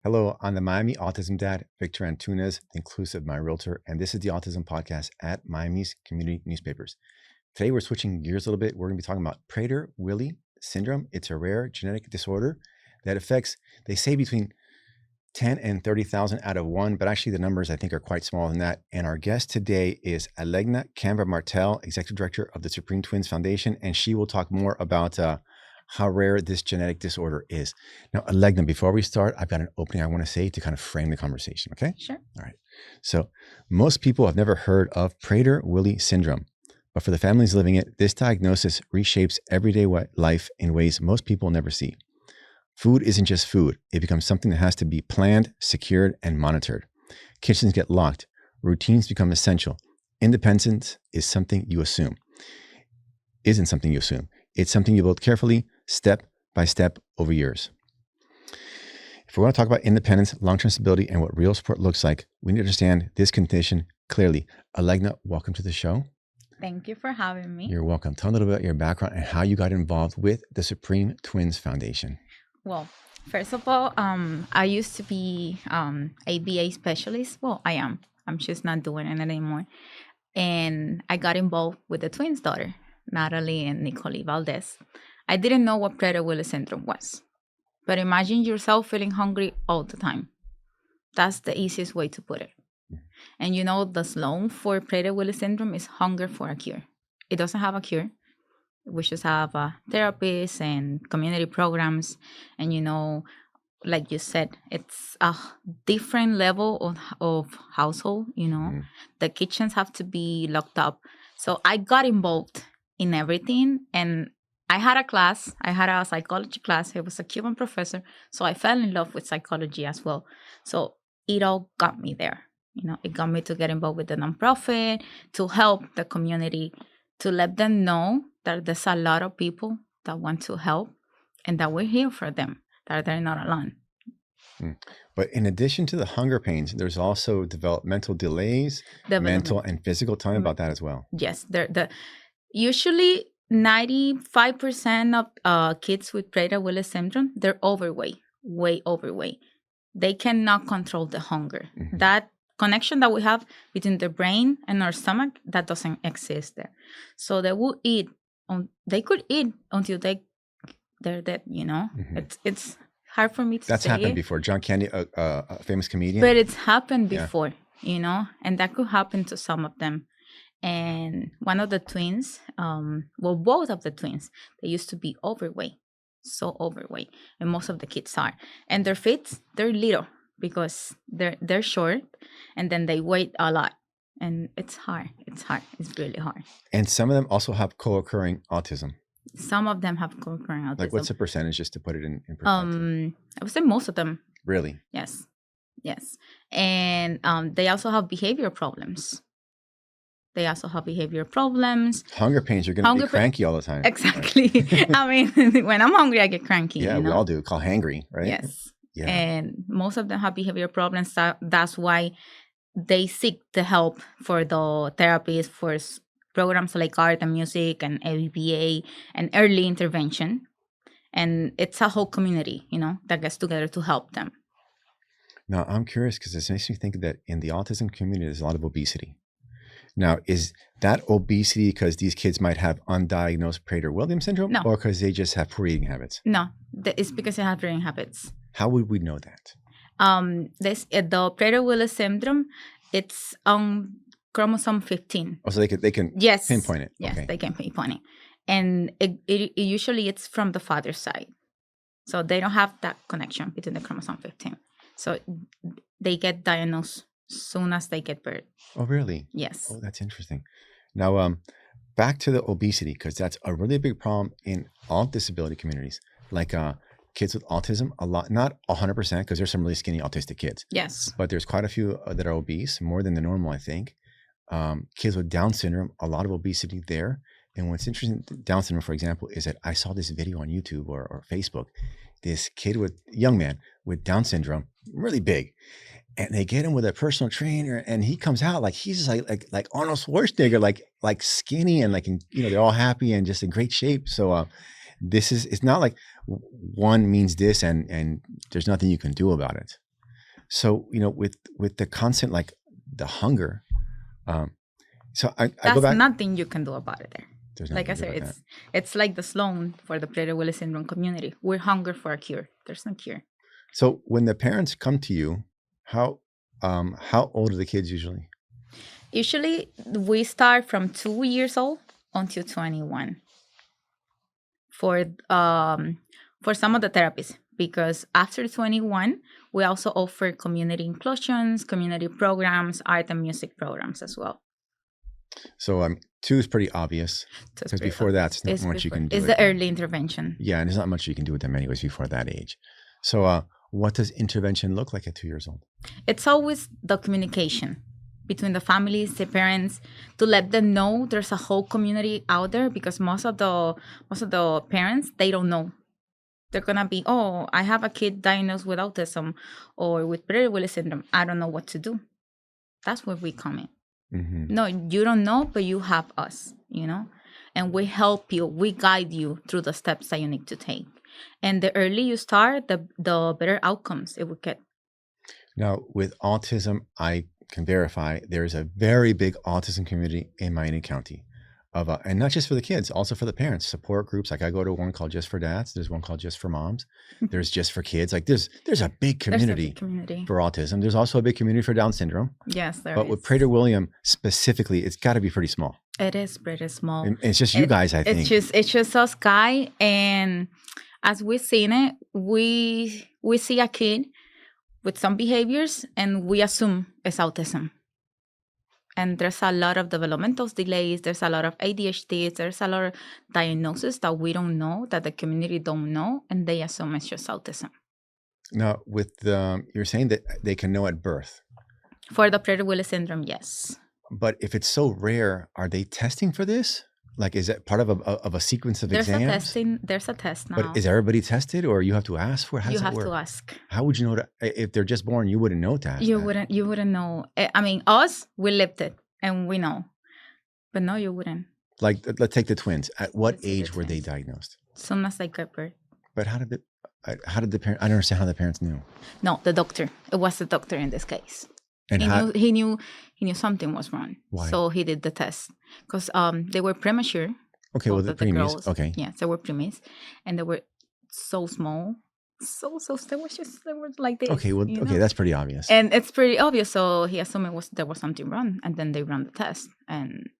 Hello, I'm the Miami Autism Dad, Victor Antunes, inclusive my realtor, and this is the Autism Podcast at Miami's Community Newspapers. Today, we're switching gears a little bit. We're going to be talking about Prader-Willi syndrome. It's a rare genetic disorder that affects, they say, between 10 and 30,000 out of one, but actually the numbers I think are quite smaller than that. And our guest today is Alegna Cambra Martel, Executive Director of the Supreme Twins Foundation, and she will talk more about how rare this genetic disorder is. Now, Alegna, before we start, I've got an opening I want to say to kind of frame the conversation, okay? Sure. All right. So most people have never heard of Prader-Willi syndrome, but for the families living it, this diagnosis reshapes everyday life in ways most people never see. Food isn't just food. It becomes something that has to be planned, secured, and monitored. Kitchens get locked. Routines become essential. Independence is something you assume. Isn't something you assume. It's something you build carefully, step by step over years. If we want to talk about independence, long-term stability, and what real support looks like, we need to understand this condition clearly. Alegna, welcome to the show. Thank you for having me. You're welcome. Tell a little bit about your background and how you got involved with the Supreme Twins Foundation. Well, first of all, I used to be a VA specialist. Well, I am. I'm just not doing it anymore. And I got involved with the twins' daughter, Natalie and Nicole Valdez. I didn't know what Prader-Willi syndrome was. But imagine yourself feeling hungry all the time. That's the easiest way to put it. And you know, the slogan for Prader-Willi syndrome is hunger for a cure. It doesn't have a cure. We just have therapies and community programs. And, you know, like you said, it's a different level of household, you know. Mm. The kitchens have to be locked up. So I got involved in everything. And I had a psychology class. It was a Cuban professor. So I fell in love with psychology as well. So it all got me there. You know, it got me to get involved with the nonprofit, to help the community, to let them know that there's a lot of people that want to help and that we're here for them, that they're not alone. But in addition to the hunger pains, there's also developmental delays, mental and physical. Tell me about that as well. Yes. Usually 95% of kids with Prader-Willi syndrome, they're overweight, way overweight. They cannot control the hunger. Mm-hmm. That connection that we have between the brain and our stomach, that doesn't exist there. So they will eat. They could eat until they're dead. You know, mm-hmm. It's hard for me to say. That's happened before. John Candy, a famous comedian. But it's happened before, you know, and that could happen to some of them. And one of the twins, both of the twins, they used to be overweight, so overweight, and most of the kids are. And their feet, they're little because they're short, and then they weigh a lot. And it's hard. It's really hard. And some of them also have co-occurring autism. Some of them have co-occurring autism. Like what's the percentage, just to put it in perspective? I would say most of them. Really? Yes. And they also have behavior problems. Hunger pains, you're going to be cranky all the time. Exactly. Right. I mean, when I'm hungry, I get cranky. Yeah, you know? We all do. Call hangry, right? Yes. Yeah. And most of them have behavior problems. That's why they seek the help for the therapies, for programs like art and music and ABA and early intervention. And it's a whole community, you know, that gets together to help them. Now, I'm curious because this makes me think that in the autism community, there's a lot of obesity. Now, is that obesity because these kids might have undiagnosed Prader-Willi syndrome? No. Or because they just have poor eating habits? No, it's because they have poor eating habits. How would we know that? The Prader-Willi syndrome, it's on chromosome 15. Oh, so they can yes. pinpoint it. Yes, okay. They can pinpoint it. And it usually it's from the father's side. So they don't have that connection between the chromosome 15. So they get diagnosed soon as they get birth. Oh, really? Yes. Oh, that's interesting. Now, back to the obesity, because that's a really big problem in all disability communities. Like kids with autism, a lot, not 100%, because there's some really skinny autistic kids. Yes. But there's quite a few that are obese, more than the normal, I think. Kids with Down syndrome, a lot of obesity there. And what's interesting, Down syndrome, for example, is that I saw this video on YouTube or Facebook. This young man with Down syndrome, really big. And they get him with a personal trainer, and he comes out like he's like Arnold Schwarzenegger, like skinny and they're all happy and just in great shape. So it's not like one means this and there's nothing you can do about it. So, with the constant, like the hunger, so I go That's back. nothing you can do about it there. There's Like I nothing to do said, about that. it's like the Sloan for the Prader-Willi syndrome community. We're hungry for a cure. There's no cure. So when the parents come to you, how old are the kids usually? Usually, we start from 2 years old until 21 for some of the therapies. Because after 21, we also offer community inclusions, community programs, art and music programs as well. So 2 is pretty obvious, So because before that, there's not much you can do. It's the early intervention. Yeah, and there's not much you can do with them anyways before that age. So what does intervention look like at 2 years old? It's always the communication between the families, the parents, to let them know there's a whole community out there, because most of the parents, they don't know. They're gonna be, oh, I have a kid diagnosed with autism or with Prader-Willi syndrome. I don't know what to do. That's where we come in. Mm-hmm. No, you don't know, but you have us, and we help you. We guide you through the steps that you need to take. And the earlier you start, the better outcomes it will get. Now, with autism, I can verify there's a very big autism community in Miami County, and not just for the kids, also for the parents. Support groups. Like I go to one called Just for Dads. There's one called Just for Moms. There's Just for Kids. Like there's a big community for autism. There's also a big community for Down syndrome. Yes, there is. But with Prader-Willi specifically, it's got to be pretty small. It is pretty small. And it's just you guys, I think. It's just us, Guy, and as we've seen it, we see a kid with some behaviors, and we assume it's autism. And there's a lot of developmental delays. There's a lot of ADHD. There's a lot of diagnoses that we don't know, that the community don't know, and they assume it's just autism. Now, with you're saying that they can know at birth. For the Prader-Willi syndrome, yes. But if it's so rare, are they testing for this? Like, is that part of a sequence of exams? There's a test now. But is everybody tested, or you have to ask for it? How does that work? You have to ask. How would you know if they're just born? You wouldn't know to ask. You wouldn't know. I mean, us, we lived it and we know, but no, you wouldn't. Like, let's take the twins. At what age were they diagnosed? Soon as they got birth. But how did the parents? I don't understand how the parents knew. No, the doctor. It was the doctor in this case. And he knew something was wrong. Why? So he did the test because they were premature. Okay, well, the preemies. Girls, okay. Yes, they were preemies, and they were so small, so they were like this. Okay, well, okay, that's pretty obvious. And it's pretty obvious. So he assumed there was something wrong, and then they ran the test, and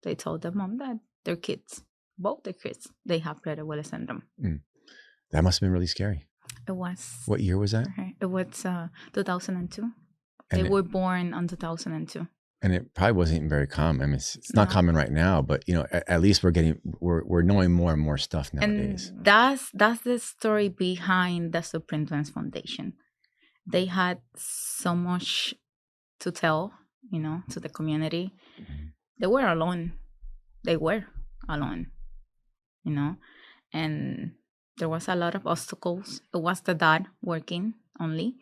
they told the mom that their kids, both their kids, they have Prader-Willi syndrome. That must have been really scary. It was. What year was that? It was 2002. They were born in 2002. And it probably wasn't very common. I mean, it's not common right now, but at least we're knowing more and more stuff nowadays. And that's the story behind the Supreme Twins Foundation. They had so much to tell, to the community. Mm-hmm. They were alone. And there was a lot of obstacles. It was the dad working only,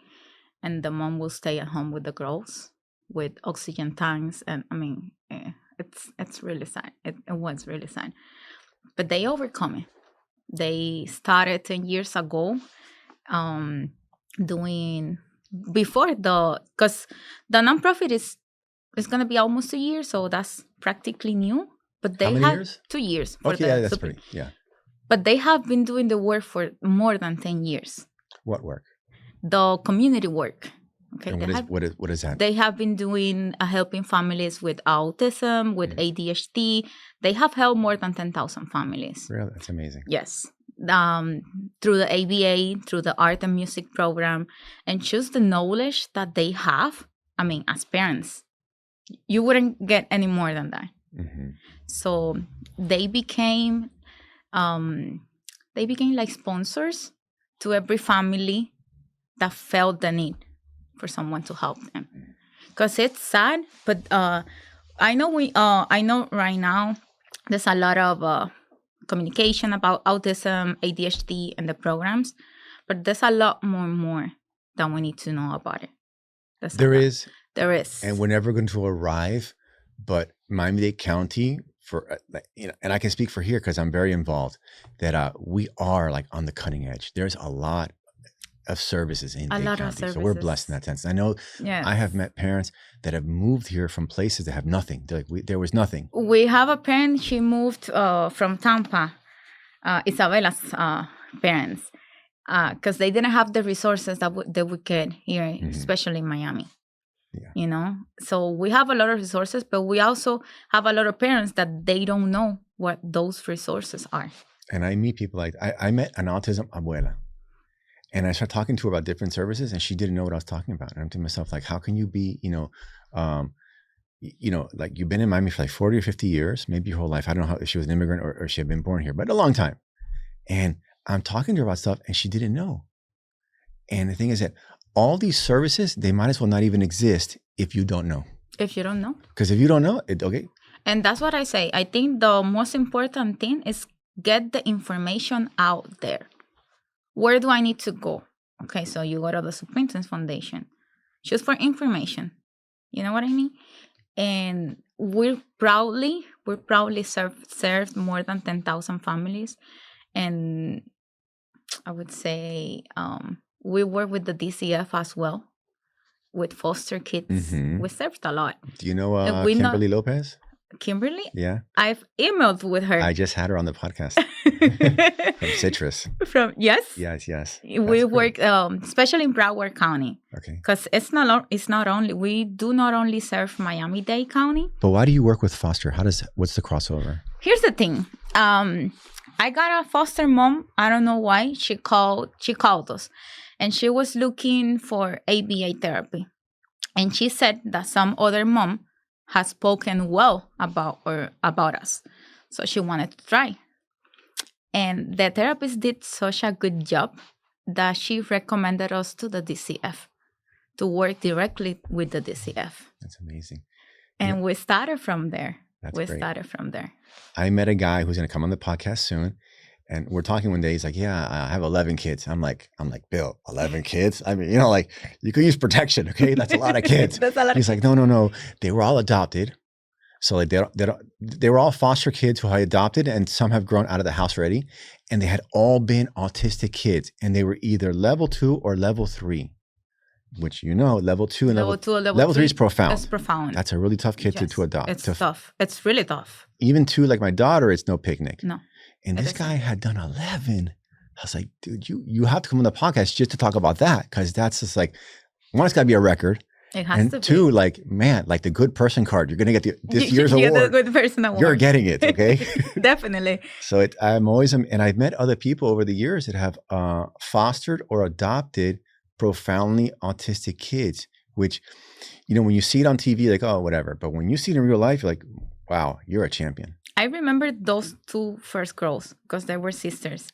and the mom will stay at home with the girls with oxygen tanks. And I mean, it's really sad. It was really sad. But they overcome it. They started 10 years ago doing before because the nonprofit is going to be almost 2 years, so that's practically new. But they had years? 2 years. Okay, that's pretty, yeah. But they have been doing the work for more than 10 years. What work? The community work. Okay. And what is that? They have been doing helping families with autism, with ADHD. They have helped more than 10,000 families. Really? That's amazing. Yes. Through the ABA, through the art and music program, and just the knowledge that they have. I mean, as parents, you wouldn't get any more than that. Mm-hmm. So they became like sponsors to every family that felt the need for someone to help them. Because it's sad, but I know right now there's a lot of communication about autism, ADHD, and the programs, but there's a lot more that we need to know about it. There is. And we're never going to arrive, but Miami-Dade County, and I can speak for here because I'm very involved, that we are like on the cutting edge. There's a lot of services in A Dade lot of County. So we're blessed in that sense. I know Yes. I have met parents that have moved here from places that have nothing. They're like, there was nothing. We have a parent, she moved from Tampa, Isabella's parents, because they didn't have the resources that they would get here, especially in Miami. Yeah. You know, so we have a lot of resources, but we also have a lot of parents that they don't know what those resources are. And I meet people like, I met an autism abuela. And I started talking to her about different services, and she didn't know what I was talking about. And I'm thinking to myself, like, how can you be, like you've been in Miami for like 40 or 50 years, maybe your whole life. I don't know if she was an immigrant or she had been born here, but a long time. And I'm talking to her about stuff, and she didn't know. And the thing is that all these services, they might as well not even exist if you don't know. If you don't know. Because if you don't know, okay. And that's what I say. I think the most important thing is get the information out there. Where do I need to go? Okay, so you go to the Superintendent's Foundation just for information. You know what I mean? And we're proudly served more than 10,000 families. And I would say we work with the DCF as well, with foster kids. We served a lot. Do you know Kimberly Lopez? Kimberly? Yeah. I've emailed with her. I just had her on the podcast. From Citrus. Yes? Yes. We work, especially in Broward County. Okay. Because we do not only serve Miami-Dade County. But why do you work with foster? What's the crossover? Here's the thing. I got a foster mom. I don't know why. She called us. And she was looking for ABA therapy. And she said that some other mom has spoken well about us. So she wanted to try. And the therapist did such a good job that she recommended us to the DCF to work directly with the DCF. That's amazing. And we started from there. Great. From there. I met a guy who's going to come on the podcast soon. And we're talking one day. He's like, yeah, I have 11 kids. I'm like, Bill, 11 kids? I mean, like, you can use protection, okay? That's a lot of kids. That's a lot. He's like, no. They were all adopted. So like they were all foster kids who I adopted, and some have grown out of the house already. And they had all been autistic kids. And they were either level 2 or level 3, which, level 2 and level 3 is profound. It's profound. That's a really tough kid to adopt. It's tough. It's really tough. Even 2, like my daughter, it's no picnic. No. And this guy had done 11. I was like, dude, you have to come on the podcast just to talk about that. Because that's just like, one, it's got to be a record. It has to be. 2, like, man, like the good person card. You're going to get this year's award. You're the good person award. You're getting it, okay? Definitely. So I'm always, and I've met other people over the years that have fostered or adopted profoundly autistic kids, which, when you see it on TV, like, oh, whatever. But when you see it in real life, you're like, wow, you're a champion. I remember those 2 first girls because they were sisters.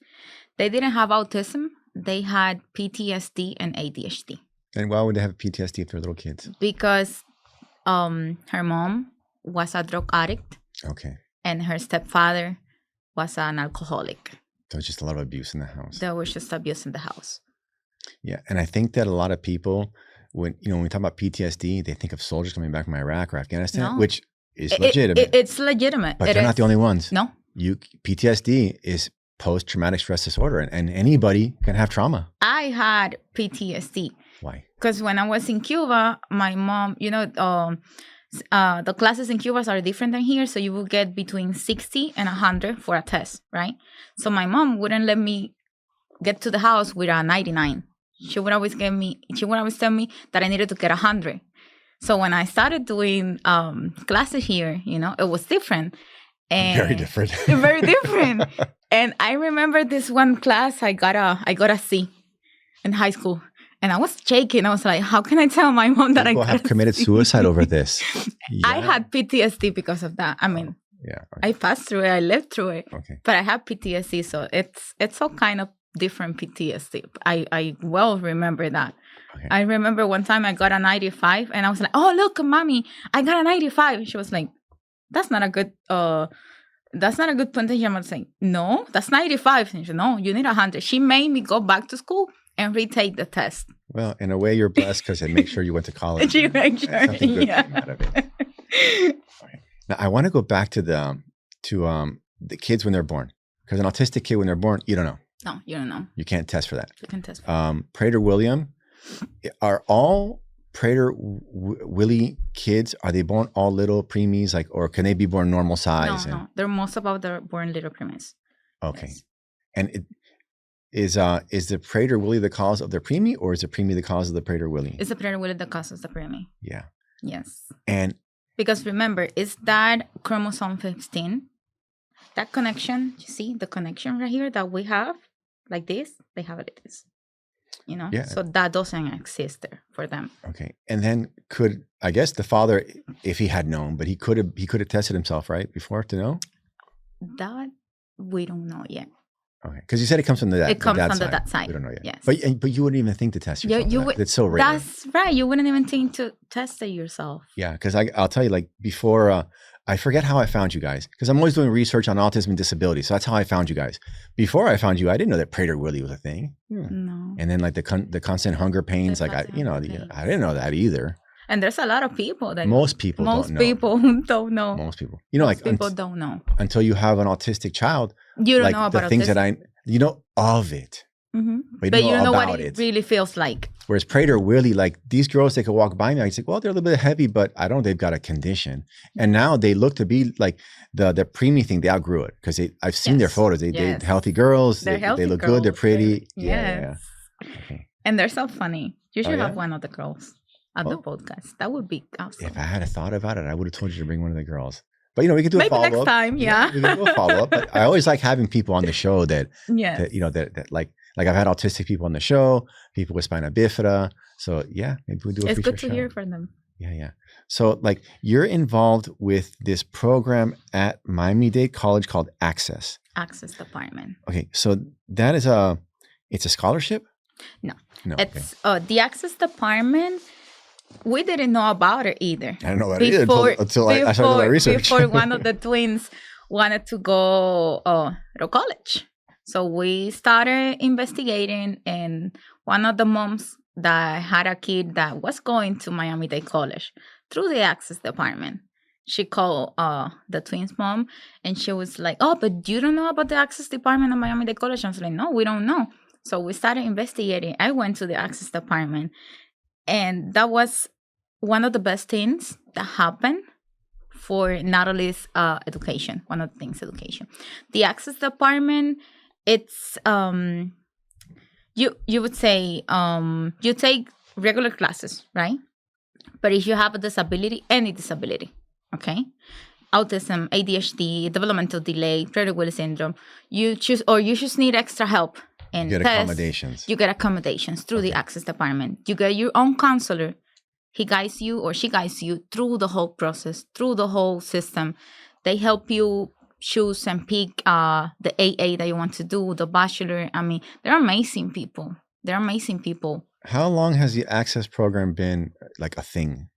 They didn't have autism. They had PTSD and ADHD. And why would they have PTSD if they're little kids? Because her mom was a drug addict. Okay. And her stepfather was an alcoholic. There was just a lot of abuse in the house. There was just abuse in the house. Yeah. And I think that a lot of people, when we talk about PTSD, they think of soldiers coming back from Iraq or Afghanistan, which is legitimate. It's legitimate. But they're not the only ones. No. PTSD is post-traumatic stress disorder, and anybody can have trauma. I had PTSD. Why? Because when I was in Cuba, my mom, the classes in Cuba are different than here. So you will get between 60 and 100 for a test, right? So my mom wouldn't let me get to the house with a 99. She would always tell me that I needed to get 100. So when I started doing classes here, it was different. And very different. Very different. And I remember this one class, I got a C in high school. And I was shaking. I was like, how can I tell my mom that People have committed suicide over this? Yeah. I had PTSD because of that. I mean, I passed through it. I lived through it. Okay. But I have PTSD. So it's all kind of different PTSD. I well remember that. Okay. I remember one time I got a 95 and I was like, oh, look, mommy, I got a 95. And she was like, that's not a good puntage. I was like, no, that's 95. And she said, no, you need 100. She made me go back to school and retake the test. Well, in a way, you're blessed because it makes sure you went to college. She made sure, something good came out of it. Okay. Now, I want to go back to the kids when they're born, because an autistic kid when they're born, you don't know. No, you don't know. You can't test for that. You can test. Prader-William, are all Prader-Willi kids, are they born all little preemies, like, or can they be born normal size? No. They're most about the born little preemies. Okay. Yes. And is the Prader-Willi the cause of the preemie, or is the preemie the cause of the Prader-Willi? It's the Prader-Willi that causes the preemie. Yeah. Yes. And because remember, it's that chromosome 15, that connection, you see the connection right here that we have, like this, they have it like this. You know, so that doesn't exist there for them. Okay. And then I guess the father, if he had known, but he could have tested himself, right, before to know? That we don't know yet. Okay, because you said it comes from that side. We don't know yet. Yes. But you wouldn't even think to test yourself. It's so rare. That's right. You wouldn't even think to test it yourself. Yeah, because I'll tell you, like, before, I forget how I found you guys, because I'm always doing research on autism and disability. So that's how I found you guys. Before I found you, I didn't know that Prader-Willi was a thing. No. And then like the constant hunger pains, I didn't know that either. And there's a lot of people that most people don't know. Most people, people don't know until you have an autistic child. You don't know about the things that you know of it. Mm-hmm. But you don't know what it really feels like. Whereas Prader-Willi, like these girls, they could walk by me. I say, well, they're a little bit heavy, but I don't know they've got a condition. And now they look to be like the preemie thing. They outgrew it because I've seen their photos. They're healthy girls. They look good. They're pretty. Yeah. Okay. And they're so funny. You should have one of the girls at the podcast. That would be awesome. If I had a thought about it, I would have told you to bring one of the girls. But we could do a follow-up. Maybe next time, yeah. We could do a follow-up. But I always like having people on the show that like I've had autistic people on the show, people with spina bifida. So yeah, maybe we do a It's good to hear from them. Yeah. So like you're involved with this program at Miami-Dade College called Access. Access Department. Okay, so that is it's a scholarship? No. It's the Access Department. We didn't know about it either. I didn't know about it either until I started my research. Before one of the twins wanted to go to college. So we started investigating, and one of the moms that had a kid that was going to Miami-Dade College through the Access Department, she called the twins' mom, and she was like, oh, but you don't know about the Access Department of Miami-Dade College? I was like, no, we don't know. So we started investigating. I went to the Access Department, and that was one of the best things that happened for Natalie's education. One of the things, education. The Access Department, it's you would say you take regular classes, right? But if you have a disability, any disability, okay, autism, ADHD, developmental delay, Prader-Willi syndrome, you just need extra help. And you get accommodations. You get accommodations through the Access Department. You get your own counselor. He guides you or she guides you through the whole process, through the whole system. They help you choose and pick the AA that you want to do, the bachelor. I mean, they're amazing people. How long has the Access program been like a thing?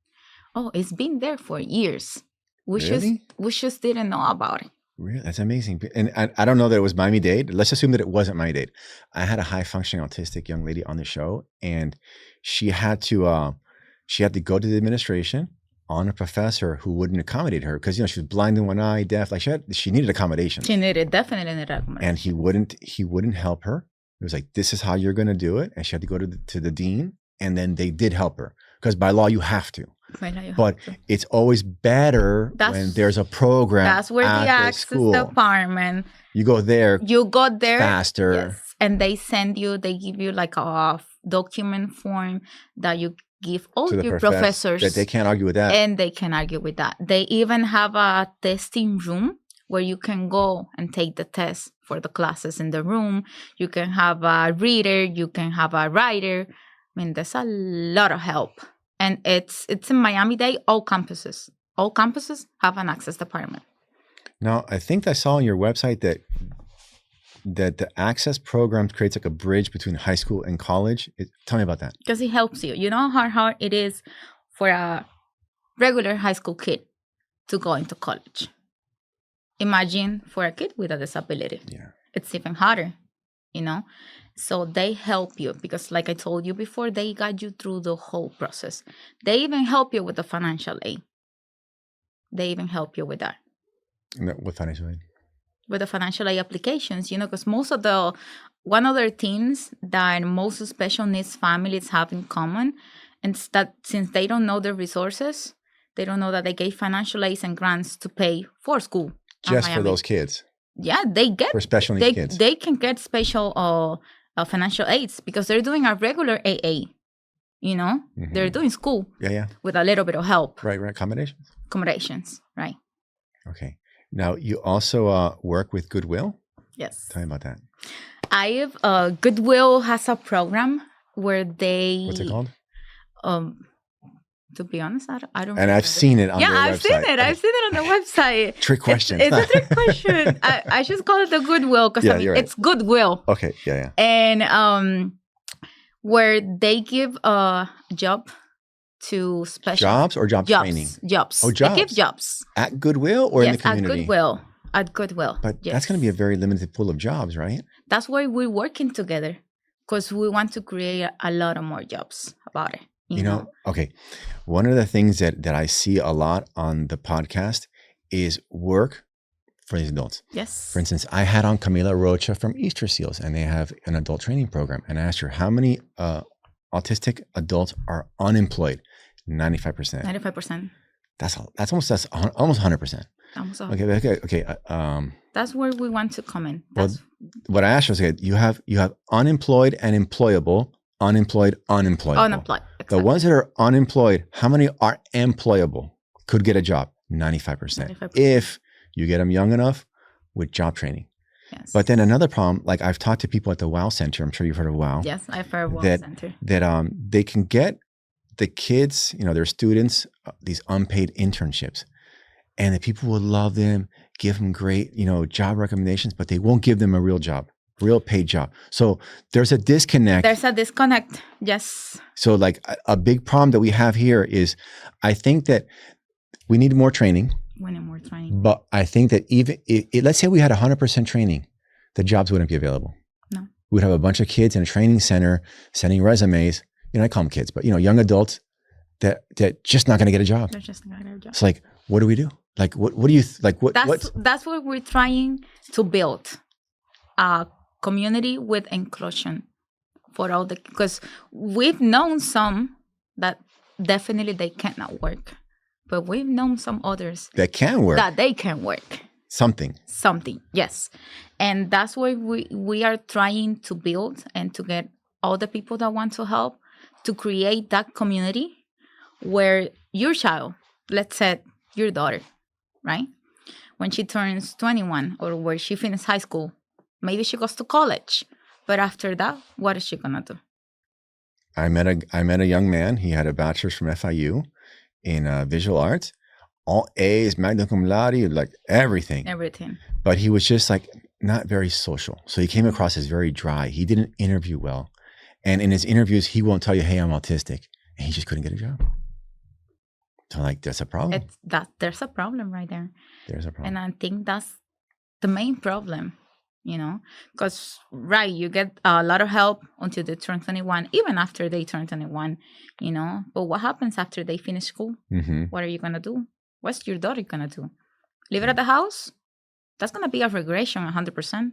Oh, it's been there for years. We just didn't know about it. Really? That's amazing. And I don't know that it was Miami-Dade. Let's assume that it wasn't Miami-Dade. I had a high-functioning autistic young lady on the show, and she had to go to the administration on a professor who wouldn't accommodate her because, she was blind in one eye, deaf. Like she needed accommodations. She definitely needed accommodations. And he wouldn't help her. It was like, this is how you're going to do it. And she had to go to the dean, and then they did help her because by law you have to. But it's always better when there's a program. That's where the Access Department. You go there faster. Yes. And they give you like a document form that you give all your professors. That they can't argue with that. And they can argue with that. They even have a testing room where you can go and take the test for the classes in the room. You can have a reader. You can have a writer. I mean, there's a lot of help. And it's in Miami-Dade, all campuses. All campuses have an Access Department. Now, I think I saw on your website that the Access program creates like a bridge between high school and college. Tell me about that. Because it helps you. You know how hard it is for a regular high school kid to go into college. Imagine for a kid with a disability. Yeah. It's even harder, So they help you because, like I told you before, they guide you through the whole process. They even help you with the financial aid. They even help you with that. What financial aid? With the financial aid applications, because most of one of the things that most special needs families have in common, and it's that since they don't know the resources, they don't know that they get financial aids and grants to pay for school. Just for those kids. Yeah, they get for special needs kids. They can get special financial aids because they're doing a regular AA. You know, they're doing school. Yeah. With a little bit of help. Right. Accommodations, right. Okay. Now, you also work with Goodwill? Yes. Tell me about that. Goodwill has a program where they... What's it called? To be honest, I don't. And I've seen it on their website. I've seen it. I've seen it on the website. Trick question. It's a trick question. I just call it the Goodwill because it's Goodwill. Okay. Yeah. And where they give a job to special jobs or jobs training? Jobs. Oh, jobs. They give jobs At Goodwill or in the community? At Goodwill. But that's going to be a very limited pool of jobs, right? That's why we're working together because we want to create a lot of more jobs about it. You know? Okay. One of the things that I see a lot on the podcast is work for these adults. Yes. For instance, I had on Camila Rocha from Easter Seals, and they have an adult training program. And I asked her, how many autistic adults are unemployed? 95%. 95%. That's almost 100%. Almost Okay. That's where we want to come in. What I asked was, okay, you have unemployed and employable. Unemployed. Exactly. The ones that are unemployed, how many are employable? Could get a job? 95%. If you get them young enough with job training. Yes. But then another problem, like I've talked to people at the WOW Center. I'm sure you've heard of WOW. Yes, I've heard of WOW Center. That they can get the kids, their students, these unpaid internships. And the people will love them, give them great, job recommendations, but they won't give them a real job. Real paid job. So there's a disconnect. Yes. So like a big problem that we have here is I think that we need more training. But I think that even let's say we had 100% training, the jobs wouldn't be available. No. We'd have a bunch of kids in a training center sending resumes. I call them kids, but young adults that just not going to get a job. They're just not going to get a job. It's like, what do we do? Like, what do you like? That's what we're trying to build. Community with inclusion for all because we've known some that definitely they cannot work, but we've known some others that can work, that they can work something, yes. And that's why we are trying to build and to get all the people that want to help to create that community where your child, let's say your daughter, right, when she turns 21 or where she finishes high school, maybe she goes to college, but after that, what is she gonna do? I met a young man. He had a bachelor's from FIU in visual arts, all A's, magna cum laude, like everything. But he was just like not very social. So he came across as very dry. He didn't interview well, and in his interviews, he won't tell you, "Hey, I'm autistic," and he just couldn't get a job. So like, that's a problem. There's a problem right there. There's a problem, and I think that's the main problem. Because, you get a lot of help until they turn 21, even after they turn 21, But what happens after they finish school? Mm-hmm. What are you going to do? What's your daughter going to do? Leave it at the house? That's going to be a regression, 100%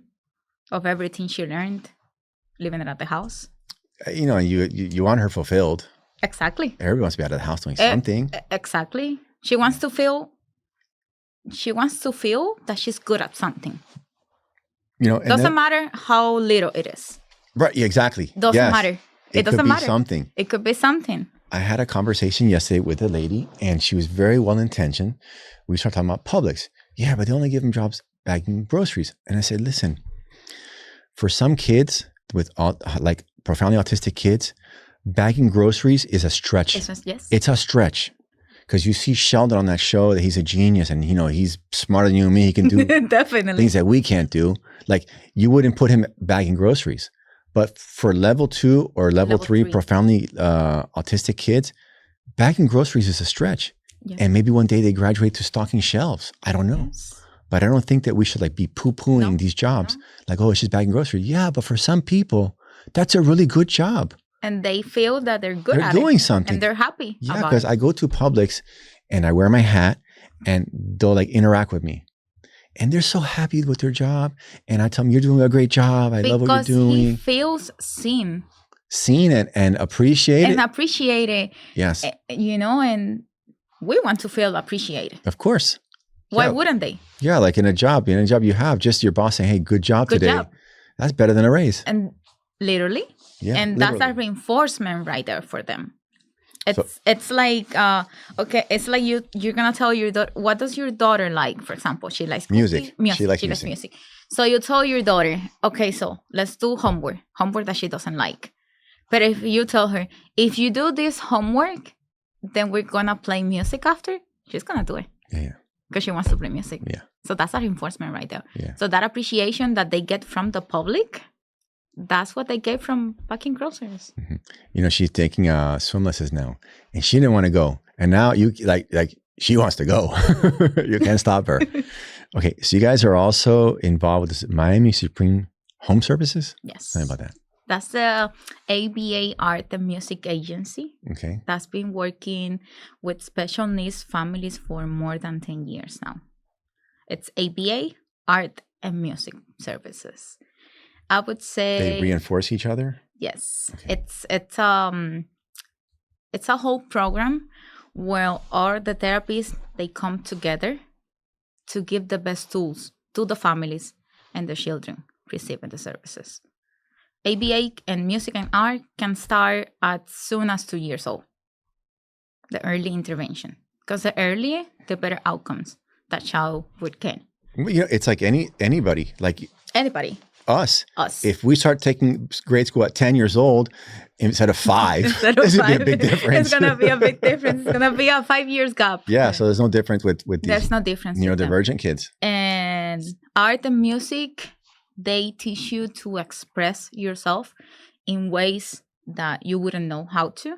of everything she learned, living it at the house. You want her fulfilled. Exactly. Everybody wants to be out of the house doing something. Exactly. She wants to feel that she's good at something. Doesn't matter how little it is. Right, yeah, exactly. Doesn't matter. It doesn't matter. Something. It could be something. I had a conversation yesterday with a lady, and she was very well-intentioned. We started talking about Publix. Yeah, but they only give them jobs bagging groceries. And I said, listen, for some kids with profoundly autistic kids, bagging groceries is a stretch. Yes. It's a stretch. Because you see Sheldon on that show that he's a genius and, he's smarter than you and me. He can do definitely things that we can't do. Like you wouldn't put him bagging groceries. But for level 2 or level 3 profoundly autistic kids, bagging groceries is a stretch. Yes. And maybe one day they graduate to stocking shelves. I don't know. Yes. But I don't think that we should be poo-pooing these jobs. No. It's just bagging groceries. Yeah, but for some people, that's a really good job. And they feel that they're good at it. They're doing something. And they're happy. Yeah, because I go to Publix and I wear my hat and they'll interact with me. and they're so happy with their job. And I tell them, you're doing a great job. I love what you're Because he doing. feels seen And appreciated. and appreciated. Yes. And we want to feel appreciated. Of course. Why Yeah. wouldn't they? Yeah, like in a job you have, just your boss saying, hey, good job Good today. job. That's better than a raise. And literally. Yeah, And literally. that's a reinforcement right there for them. It's like it's like you're gonna tell your daughter, what does your daughter like? For example, she likes Music. cookies. She likes music. So you tell your daughter, okay, so let's do homework that she doesn't like. But if you tell her, if you do this homework, then we're gonna play music after, she's gonna do it. Yeah. Because she wants to play music. Yeah. So that's a reinforcement right there. Yeah. So that appreciation that they get from the public, that's what they get from packing groceries. Mm-hmm. She's taking swim lessons now, and she didn't want to go, and now you like she wants to go. You can't stop her. Okay, so you guys are also involved with this Miami Supreme Home Services. Yes. Tell me about that. That's the ABA Art and Music Agency Okay. that's been working with special needs families for more than 10 years now. It's ABA Art and Music Services. I would say They reinforce each other. yes. Okay. It's a whole program where all the therapists, they come together to give the best tools to the families and the children receiving the services. ABA and music and art can start as soon as 2 years old. The early intervention, because the earlier, the better outcomes that child would get. It's like anybody, like Anybody. us. Us. If we start taking grade school at 10 years old instead of 5, this would be a big difference. It's going to be a big difference. It's going to be a 5 years gap. Yeah, so there's no difference with There's these no difference. with them. neurodivergent kids. And art and music, they teach you to express yourself in ways that you wouldn't know how to.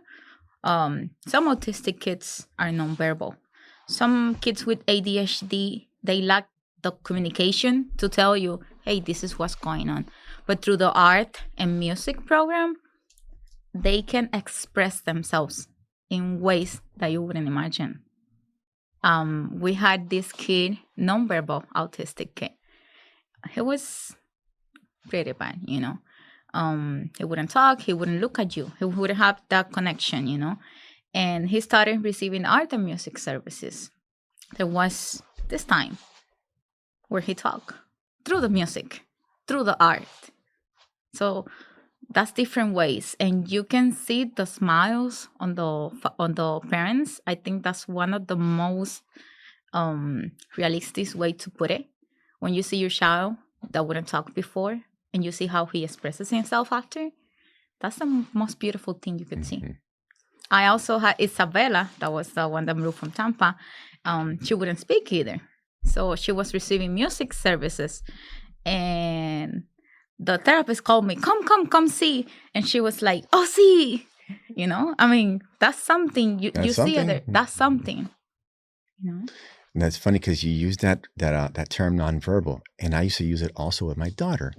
Some autistic kids are nonverbal. Some kids with ADHD, they lack the communication to tell you, hey, this is what's going on. But through the art and music program, they can express themselves in ways that you wouldn't imagine. We had this kid, nonverbal autistic kid. He was pretty bad, He wouldn't talk, he wouldn't look at you, he wouldn't have that connection, And he started receiving art and music services. There was this time where he talked through the music, through the art. So that's different ways, and you can see the smiles on the parents. I think that's one of the most realistic way to put it. When you see your child that wouldn't talk before, and you see how he expresses himself after, that's the most beautiful thing you could see. I also had Isabella, that was the one that moved from Tampa. She wouldn't speak either. So she was receiving music services, and the therapist called me, come see. And she was like, oh, see, that's something you see it. That's something, And that's funny because you use that term nonverbal, and I used to use it also with my daughter.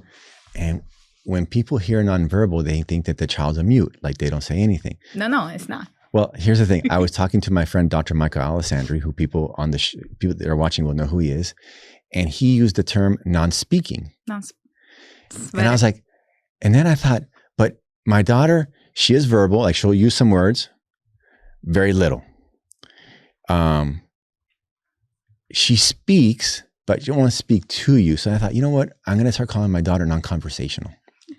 And when people hear nonverbal, they think that the child's a mute, like they don't say anything. No, it's not. Well, here's the thing. I was talking to my friend, Dr. Michael Alessandri, who people that are watching will know who he is. And he used the term non-speaking. And I was like, and then I thought, but my daughter, she is verbal. Like she'll use some words, very little. She speaks, but she don't want to speak to you. So I thought, you know what? I'm going to start calling my daughter non-conversational.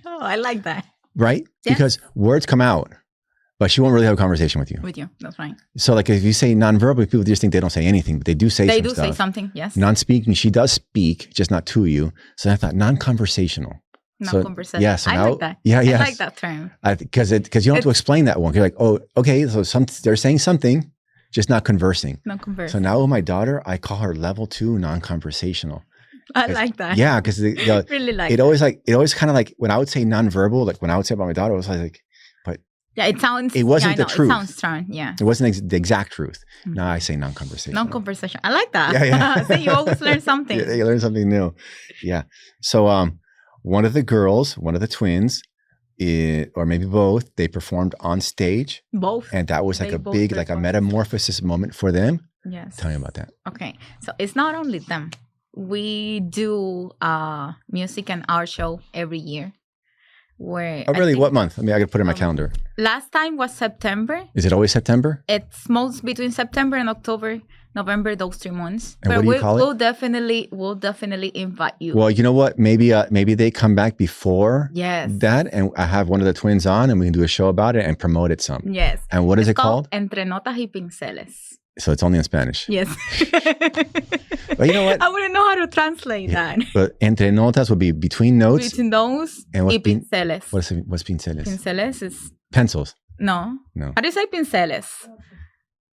Oh, I like that. Right? Yeah. Because words come out, but she won't really have a conversation with you. That's right. So like if you say nonverbal, people just think they don't say anything, but they do say They some do stuff. say something, yes. Non-speaking, she does speak, just not to you. So I thought non-conversational. Non-conversational. Yeah, so I now, like that. Yeah, I like that term. Because you don't have to explain that one. You're like, oh, okay, so they're saying something, just not conversing. Not conversing. So now with my daughter, I call her level 2 non-conversational. I like that. Yeah, because really like it always kind of like when I would say nonverbal, like when I would say about my daughter, it was like, but yeah, it wasn't the truth. It sounds strong. Yeah, it wasn't the exact truth. Now I say non-conversational. Non-conversation. I like that. Yeah. So you always learn something. Yeah, you learn something new. Yeah. So one of the girls, one of the twins, or maybe both, they performed on stage. Both. And that was like a big, like a metamorphosis moment for them. Yes. Tell me about that. Okay. So it's not only them. we do a music and art show every year. Where Oh, really? What month? I mean, I got to put it in my calendar. Last time was September. Is it always September? It's most between September and October, November, those 3 months. And what do you call it? We'll definitely invite you. Well, you know what? Maybe they come back before that, and I have one of the twins on, and we can do a show about it and promote it some. Yes. And what is it called? Entre Notas y Pinceles. So it's only in Spanish. Yes. But you know what? I wouldn't know how to translate that. But entre notas would be between notes. Between those and y pinceles. What's pinceles? Pinceles is... Pencils. No. No. How do you say pinceles?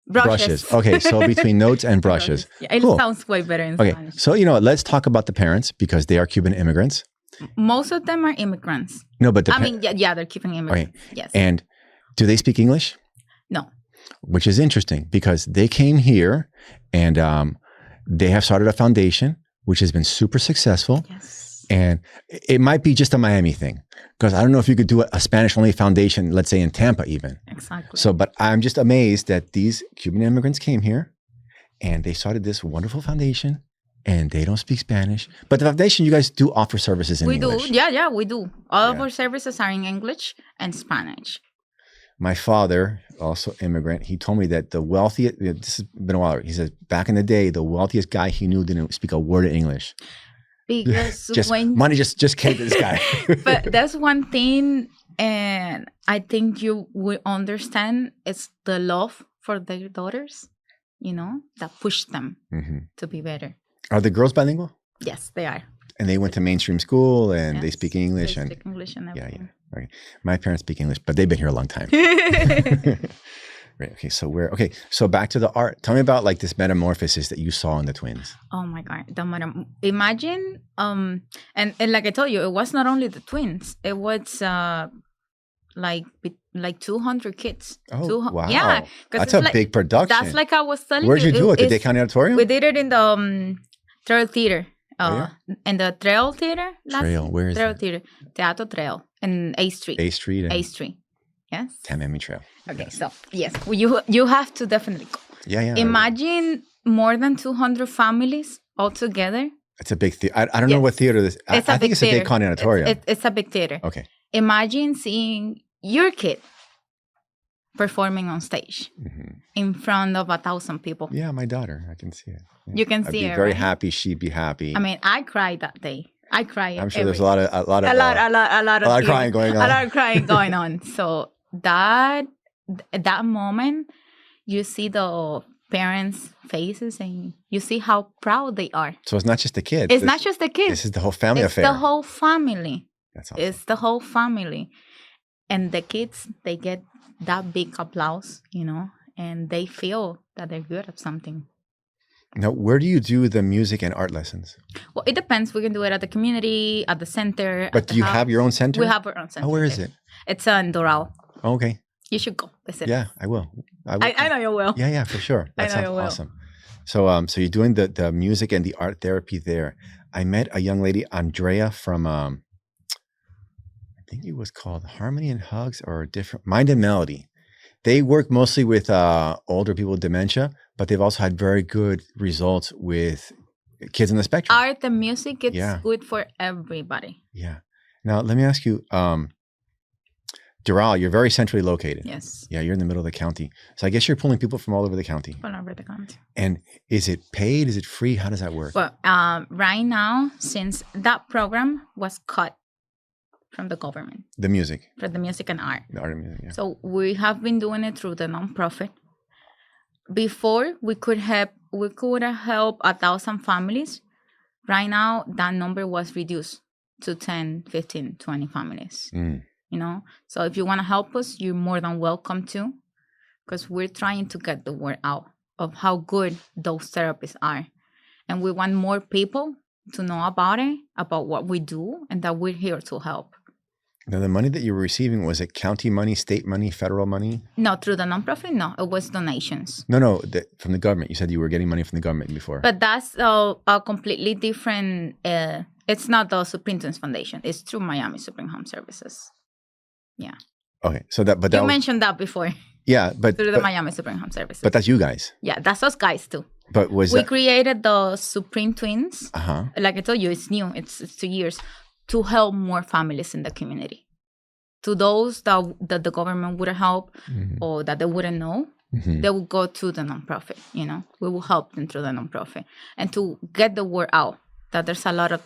Brushes. Okay, so between notes and brushes. Yeah, it sounds way better in Spanish. So you know what? Let's talk about the parents because they are Cuban immigrants. Most of them are immigrants. No, but they're Cuban immigrants. Okay. Yes. And do they speak English? No. Which is interesting because they came here and they have started a foundation which has been super successful. Yes. And it might be just a Miami thing because I don't know if you could do a Spanish-only foundation, let's say in Tampa even. Exactly. So, but I'm just amazed that these Cuban immigrants came here and they started this wonderful foundation and they don't speak Spanish. But the foundation, you guys do offer services in English. We do. Yeah, we do. All of our services are in English and Spanish. My father, also immigrant, he told me that the wealthiest, this has been a while, he says back in the day, the wealthiest guy he knew didn't speak a word of English. Because money just came to this guy. But that's one thing, and I think you will understand, it's the love for their daughters, that push them to be better. Are the girls bilingual? Yes, they are. And they went to mainstream school and they speak English. They speak English and everything. Yeah. Right. My parents speak English, but they've been here a long time. Right. Okay. So back to the art. Tell me about like this metamorphosis that you saw in the twins. Oh my God. Imagine, and like I told you, it was not only the twins. It was like 200 kids. Oh, wow. Yeah. That's a big production. That's like I was telling you. Where'd you do it? The Day County Auditorium? We did it in the Trail Theater. In the Trail Theater. Trail, where is Trail that? Theater. Teatro Trail in A Street. A Street. A Street. Yes. Tamami Trail. Okay, yes. So yes, you have to definitely go. Yeah. Imagine more than 200 families all together. It's a big theater. I don't know what theater this is. I think it's a Day County Auditorium. It's a big theater. Okay. Imagine seeing your kid performing on stage in front of 1,000 people. Yeah, my daughter. I can see it. Yeah. You can see I'd it. be very happy. She'd be happy. I mean, I cried that day. I cried. I'm sure there's a lot of crying going on. A lot of crying going on. So that moment, you see the parents' faces and you see how proud they are. So it's not just the kids. It's not just the kids. This is the whole family affair. It's the whole family. That's awesome. It's the whole family. And the kids, they get that big applause, and they feel that they're good at something. Now, where do you do the music and art lessons? Well, it depends. We can do it at the community, at the center. But do you have your own center? We have our own center. Oh, where is it? It's in Doral. Oh, okay. You should go visit. Yeah, I will. I know you will. Yeah, for sure. That sounds awesome. So you're doing the music and the art therapy there. I met a young lady, Andrea, from I think it was called Harmony and Hugs or a different Mind and Melody. They work mostly with older people with dementia, but they've also had very good results with kids on the spectrum. Art and music, it's good for everybody. Yeah. Now, let me ask you, Doral, you're very centrally located. Yes. Yeah, you're in the middle of the county. So I guess you're pulling people from all over the county. All over the county. And is it paid? Is it free? How does that work? Well, right now, since that program was cut from the government. The music. For the music and art. The art and music, yeah. So we have been doing it through the nonprofit. Before, we could have helped 1,000 families. Right now, that number was reduced to 10, 15, 20 families. So if you want to help us, you're more than welcome to, because we're trying to get the word out of how good those therapies are. And we want more people to know about it, about what we do, and that we're here to help. Now, the money that you were receiving, was it county money, state money, federal money? No, through the nonprofit, no. It was donations. No, from the government. You said you were getting money from the government before. But that's a completely different, it's not the Superintendent's Foundation. It's through Miami Supreme Home Services. Yeah. Okay, so you mentioned that before. Yeah, but through the Miami Supreme Home Services. But that's you guys. Yeah, that's us guys too. But was We that? created the Supreme Twins. Like I told you, it's new. It's 2 years to help more families in the community. To those that the government wouldn't help or that they wouldn't know, they will go to the nonprofit. We will help them through the nonprofit and to get the word out that there's a lot of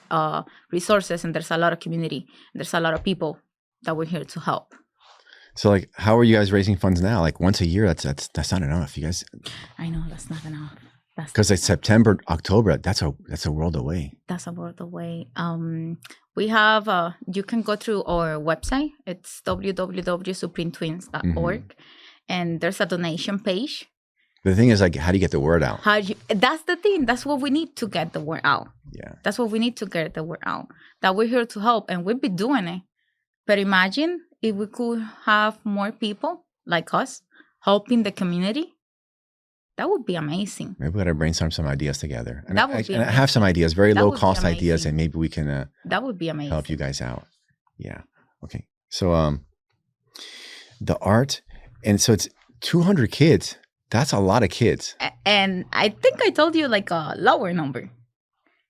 resources and there's a lot of community. There's a lot of people that we're here to help. So like, how are you guys raising funds now? Like once a year, that's not enough. You guys. I know that's not enough. Because like September, October, that's a world away. That's a world away. We have, you can go through our website. It's www.supremetwins.org. And there's a donation page. The thing is, like, how do you get the word out? That's the thing. That's what we need to get the word out. Yeah. That's what we need to get the word out. That we're here to help. And we've been doing it. But imagine if we could have more people like us helping the community. That would be amazing. Maybe we got to brainstorm some ideas together. And that would be and I have some ideas, very low cost amazing. ideas, and maybe we can that would be amazing. Help you guys out. Yeah. Okay. So the art, and so it's 200 kids. That's a lot of kids. And I think I told you like a lower number.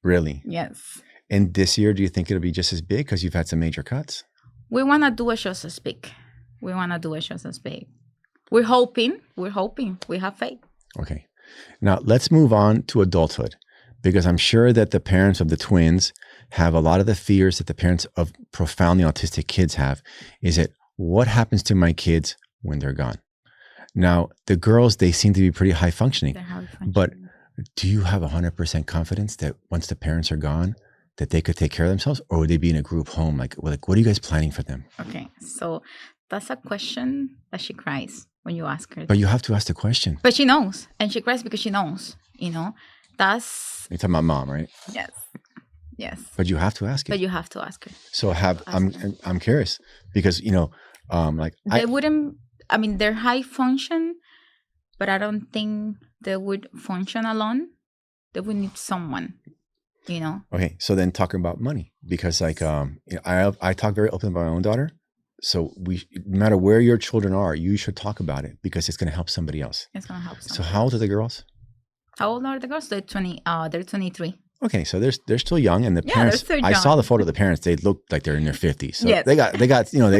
Really? Yes. And this year, do you think it'll be just as big because you've had some major cuts? We want to do it just as big. We want to do it just as big. We're hoping. We have faith. Okay. Now let's move on to adulthood, because I'm sure that the parents of the twins have a lot of the fears that the parents of profoundly autistic kids have. Is it, what happens to my kids when they're gone? Now, the girls, they seem to be pretty high functioning. They're high functioning. But do you have 100% confidence that once the parents are gone, that they could take care of themselves? Or would they be in a group home? Like what are you guys planning for them? Okay. So that's a question that she cries when you ask her. But you have to ask the question. But she knows. And she cries because she knows, That's... You're talking about mom, right? Yes. Yes. But you have to ask it. But you have to ask her. So I'm curious because, like they wouldn't, they're high function, but I don't think they would function alone. They would need someone, Okay. So then talking about money, because like, I talk very openly about my own daughter. So no matter where your children are, you should talk about it because it's going to help somebody else. It's going to help somebody. So how old are the girls? How old are the girls? They're 23. Okay, so they're still young, and the parents. They're still I young. saw the photo of the parents. They look like they're in their 50s. So yes. they got they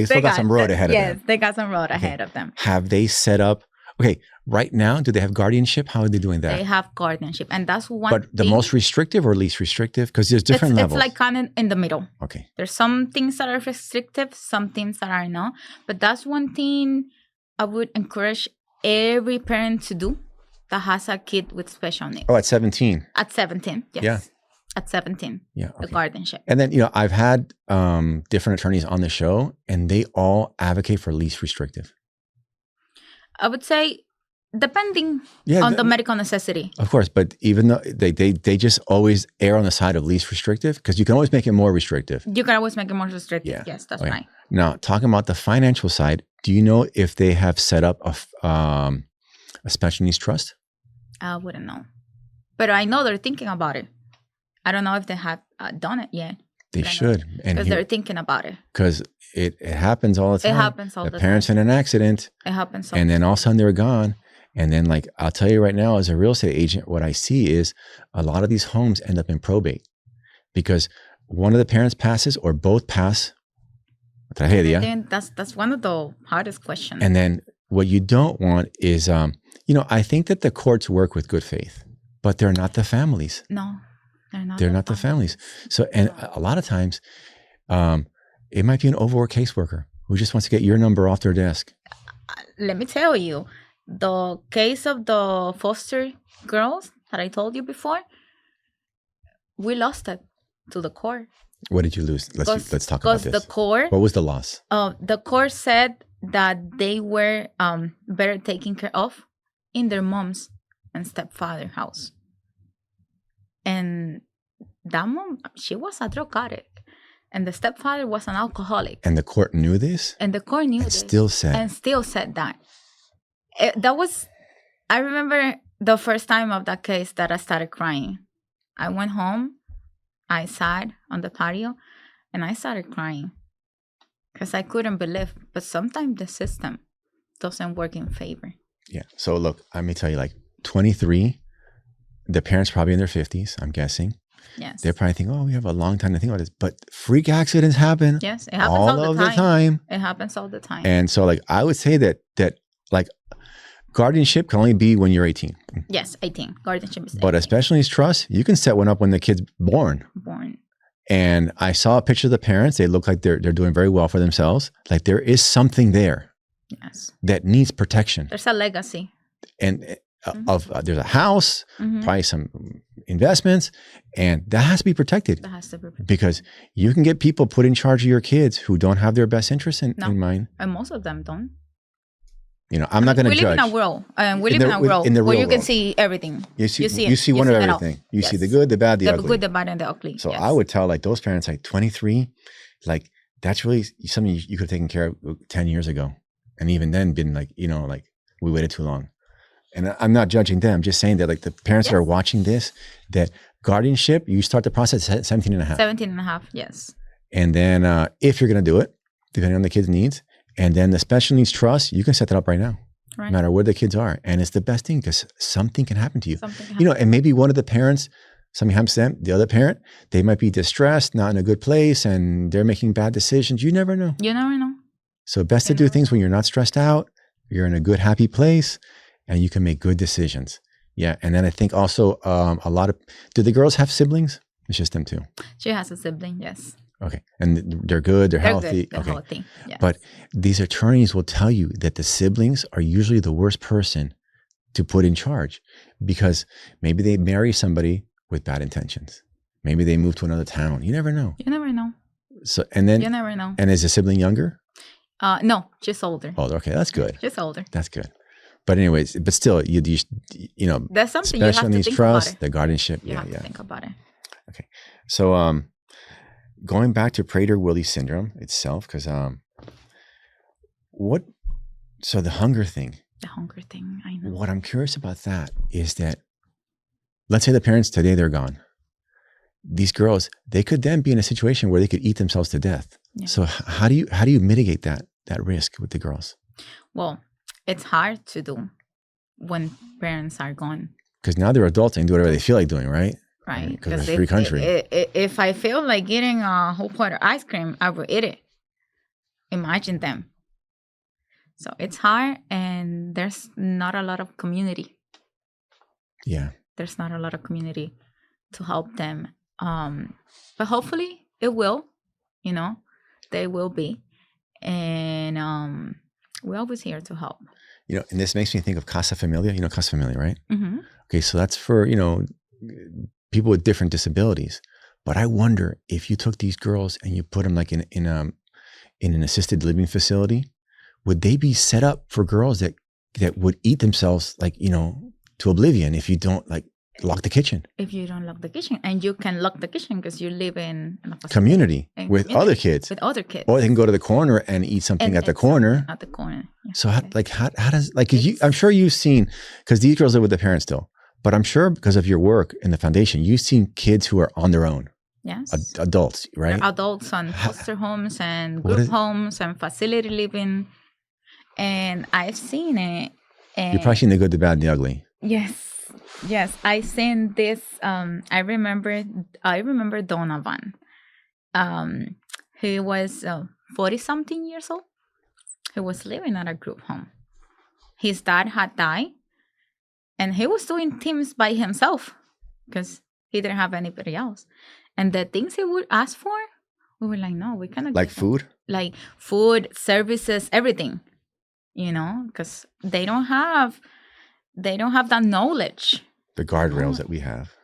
still got some road ahead of them. Yes, they got some road ahead of them. Have they set up? Okay, right now, do they have guardianship? How are they doing that? They have guardianship, and that's one. But the most restrictive or least restrictive? Because there's different levels. It's like kind of in the middle. Okay. There's some things that are restrictive, some things that are not. But that's one thing I would encourage every parent to do that has a kid with special needs. Oh, at 17. At 17, yes. Yeah. At 17. Yeah. The guardianship. And then I've had different attorneys on the show, and they all advocate for least restrictive. I would say, depending on the medical necessity. Of course, but even though they just always err on the side of least restrictive, because you can always make it more restrictive. You can always make it more restrictive. Yeah. Yes, that's right. Now, talking about the financial side, do you know if they have set up a special needs trust? I wouldn't know. But I know they're thinking about it. I don't know if they have done it yet. They should. Because they're thinking about it. Because it happens all the time. It happens all the time. The parents in an accident. It happens all and then all of a sudden they're gone. And then like, I'll tell you right now, as a real estate agent, what I see is a lot of these homes end up in probate because one of the parents passes or both pass. Then that's one of the hardest questions. And then what you don't want is, I think that the courts work with good faith, but they're not the families. No, they're not. They're not the families. So, and a lot of times, it might be an overworked caseworker who just wants to get your number off their desk. Let me tell you, the case of the foster girls that I told you before, we lost it to the court. What did you lose? Let's talk about this. Because the court. What was the loss? The court said that they were better taken care of in their mom's and stepfather house. And that mom, she was a drug addict. And the stepfather was an alcoholic. And the court knew this? And the court knew this. And still said that. I remember the first time of that case that I started crying. I went home, I sat on the patio, and I started crying. Because I couldn't believe. But sometimes the system doesn't work in favor. Yeah. So look, let me tell you, like 23, the parents probably in their 50s, I'm guessing. Yes. They're probably thinking, oh, we have a long time to think about this. But freak accidents happen Yes, it happens all all of the time. It happens all the time. And so like, I would say that like guardianship can only be when you're 18. Yes, 18. Guardianship is 18. But a special needs trust, you can set one up when the kid's born. And I saw a picture of the parents. They look like they're doing very well for themselves. Like there is something there. Yes. That needs protection. There's a legacy. And there's a house, probably some investments, and that has to be protected. That has to be protected. Because you can get people put in charge of your kids who don't have their best interests in mind. And most of them don't. You know, I'm not going to judge. We live in a world. We live in a world where you can see everything. You see one of everything. You see the good, the bad, the ugly. The good, the bad, and the ugly. So I would tell like those parents like 23, like that's really something you could have taken care of 10 years ago. And even then been like, you know, like we waited too long. And I'm not judging them. I'm just saying that like the parents that are watching this, that guardianship, you start the process at 17 and a half. 17 and a half, yes. And then if you're going to do it, depending on the kid's needs, and then the special needs trust, you can set that up right now, no matter where the kids are. And it's the best thing because something can happen to you. You know, and maybe one of the parents, something happens to them, the other parent, they might be distressed, not in a good place, and they're making bad decisions. You never know. You never know. So best to do things when you're not stressed out, you're in a good, happy place, and you can make good decisions. Yeah. And then I think also do the girls have siblings? It's just them two. She has a sibling, yes. Okay. And they're good, they're healthy. Good. They're healthy, yes. But these attorneys will tell you that the siblings are usually the worst person to put in charge because maybe they marry somebody with bad intentions. Maybe they move to another town. You never know. You never know. So, and then, you never know. And is the sibling younger? No, just older. Older. Okay. That's good. Just older. That's good. But anyways, but still, you know, that's something you have to think trust, about it. the guardianship. You have to think about it. Okay. So, going back to Prader-Willi syndrome itself, because so the hunger thing. The hunger thing, I know. What I'm curious about that is that, let's say the parents today, they're gone. These girls, they could then be in a situation where they could eat themselves to death. Yeah. So how do you mitigate that risk with the girls? Well, it's hard to do when parents are gone. Because now they're adults and do whatever they feel like doing, right? Right. Because it's a free country. If I feel like eating a whole pot of ice cream, I will eat it. Imagine them. So it's hard and there's not a lot of community. Yeah. There's not a lot of community to help them. But hopefully it will, you know, they will be. And we're always here to help. You know, and this makes me think of Casa Familia. You know Casa Familia, right? Mm-hmm. Okay, so that's for, you know, people with different disabilities. But I wonder if you took these girls and you put them like in an assisted living facility, would they be set up for girls that would eat themselves like, you know, to oblivion if you don't like lock the kitchen? If you don't lock the kitchen, and you can lock the kitchen because you live in a community with other kids. With other kids. Or they can go to the corner and eat something at the corner. At the corner. Yeah. So how does, like, I'm sure you've seen, because these girls live with their parents still, but I'm sure because of your work in the foundation, you've seen kids who are on their own. Yes. Adults, right? They're adults on foster homes and group homes and facility living. And I've seen it. And you've probably seen the good, the bad, and the ugly. Yes. I seen this. I remember Donovan. He was 40-something years old. He was living at a group home. His dad had died. And he was doing things by himself because he didn't have anybody else. And the things he would ask for, we were like, no, we cannot. Like food? Like food, services, everything. You know, because they don't have that knowledge. The guardrails that we have.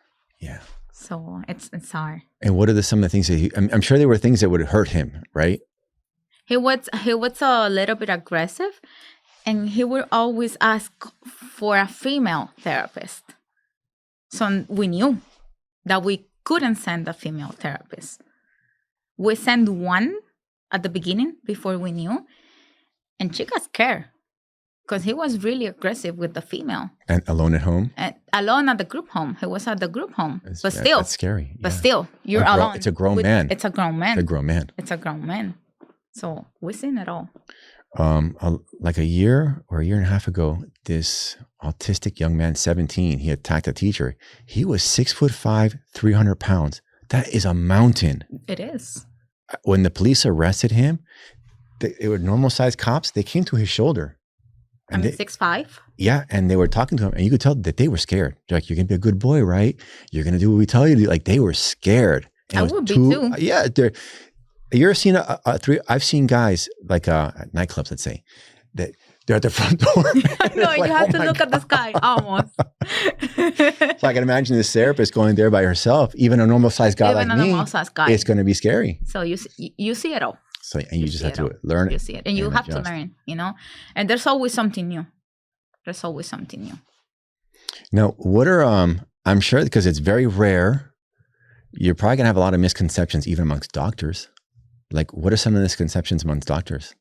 Yeah. So it's hard. And what are some of the things that I'm sure there were things that would hurt him, right? He was a little bit aggressive, and he would always ask for a female therapist. So we knew that we couldn't send a female therapist. We sent one at the beginning before we knew. And she got scared because he was really aggressive with the female. And alone at home? And alone at the group home. He was at the group home. But still. That's scary. Yeah. But still, you're alone. It's a grown man. It's a grown man. It's a grown man. It's a grown man. So we've seen it all. Like a year or a year and a half ago, this autistic young man, 17, he attacked a teacher. He was 6'5", 300 pounds. That is a mountain. It is. When the police arrested him, they were normal sized cops. They came to his shoulder. And 6'5"? Yeah. And they were talking to him, and you could tell that they were scared. They're like, you're going to be a good boy, right? You're going to do what we tell you to do. Like, they were scared. And I would be too. Yeah. You ever seen I've seen guys like at nightclubs, let's say, that they're at the front door. No, like, you have to look at the sky almost. So I can imagine this therapist going there by herself. Even a normal sized guy like me, it's going to be scary. So you see it all. So and you just have to learn it. You see it, and you have to learn. And there's always something new. There's always something new. Now, what are I'm sure because it's very rare. You're probably gonna have a lot of misconceptions even amongst doctors. Like, what are some of the misconceptions amongst doctors?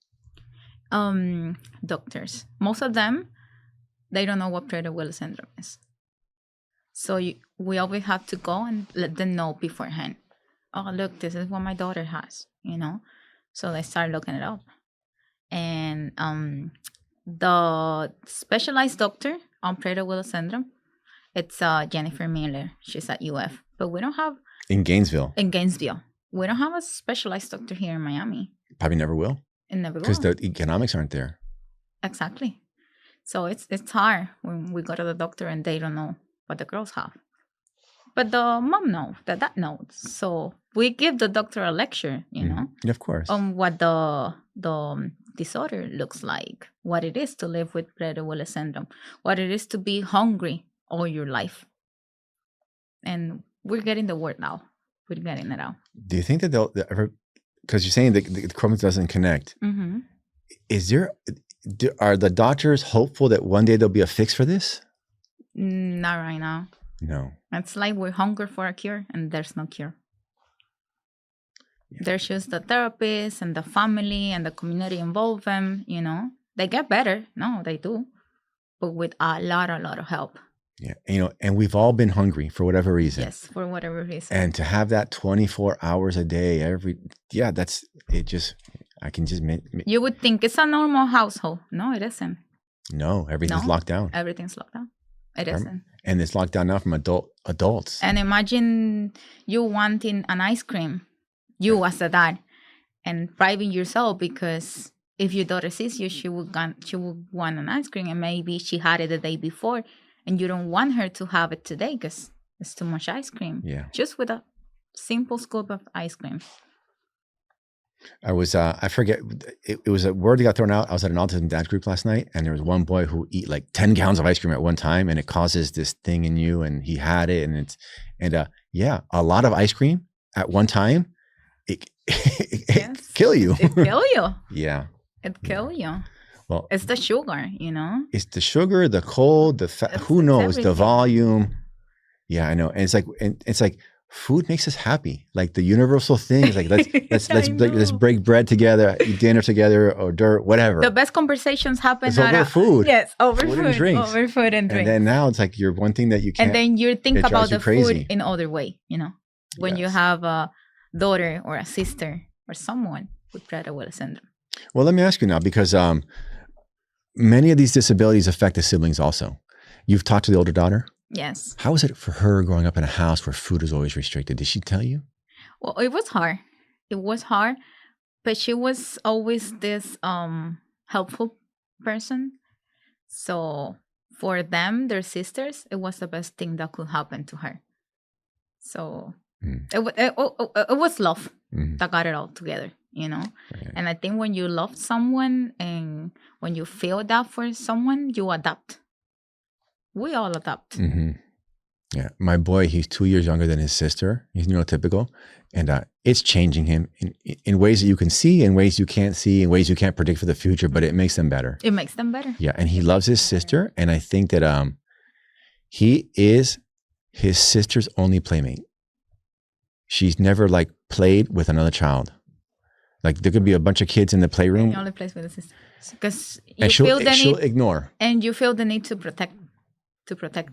Doctors, most of them, they don't know what Prader-Willi syndrome is. So we always have to go and let them know beforehand. Oh, look, this is what my daughter has, So they start looking it up. And the specialized doctor on Prader-Willi syndrome, it's Jennifer Miller. She's at UF. But we don't have... In Gainesville. We don't have a specialized doctor here in Miami. Probably never will. It never will. Because the economics aren't there. Exactly. So it's hard when we go to the doctor and they don't know what the girls have. But the mom knows, the dad knows. So we give the doctor a lecture, Yeah, of course. On what the disorder looks like, what it is to live with Prader-Willi syndrome, what it is to be hungry all your life. And we're getting the word now. We're getting it out. Do you think that they'll ever, because you're saying the chromosome doesn't connect, are the doctors hopeful that one day there'll be a fix for this? Not right now. No. It's like we're hungry for a cure and there's no cure. Yeah. There's just the therapists and the family and the community involved them, They get better. No, they do. But with a lot of help. Yeah. And we've all been hungry for whatever reason. Yes, for whatever reason. And to have that 24 hours a day, I can just... You would think it's a normal household. No, it isn't. No, everything's locked down. Everything's locked down. It isn't. And it's locked down now from adults. And imagine you wanting an ice cream, you as a dad, and bribing yourself because if your daughter sees you, she would want an ice cream, and maybe she had it the day before, and you don't want her to have it today because it's too much ice cream. Yeah. Just with a simple scoop of ice cream. I was, I forget, it was a word that got thrown out. I was at an autism dad group last night, and there was one boy who eat like 10 gallons of ice cream at one time, and it causes this thing in you, and he had it, and a lot of ice cream at one time, it kill you. It kill you. Yeah. It kill you. Well, it's the sugar, It's the sugar, the cold, the fat, who knows, the volume. Yeah, I know. And it's like, food makes us happy. Like the universal thing is like, let's break bread together, eat dinner together, or dirt, whatever. The best conversations happen over food. Yes, over food and drinks. Over food and drinks. And then now it's like you're one thing that you can't. And then you think about the food in other way, when you have a daughter or a sister or someone with Prader-Willi syndrome. Well, let me ask you now, because many of these disabilities affect the siblings also. You've talked to the older daughter? Yes. How was it for her growing up in a house where food is always restricted? Did she tell you? Well, it was hard. It was hard, but she was always this helpful person. So for them, their sisters, it was the best thing that could happen to her. So it was love that got it all together, Right. And I think when you love someone and when you feel that for someone, you adapt. We all adapt. Mm-hmm. Yeah. My boy, he's 2 years younger than his sister. He's neurotypical. And it's changing him in ways that you can see, in ways you can't see, in ways you can't predict for the future, but it makes them better. It makes them better. Yeah. And he loves his sister. And I think that he is his sister's only playmate. She's never like played with another child. Like there could be a bunch of kids in the playroom. He only plays with his sister. Because she'll ignore. And you feel the need to protect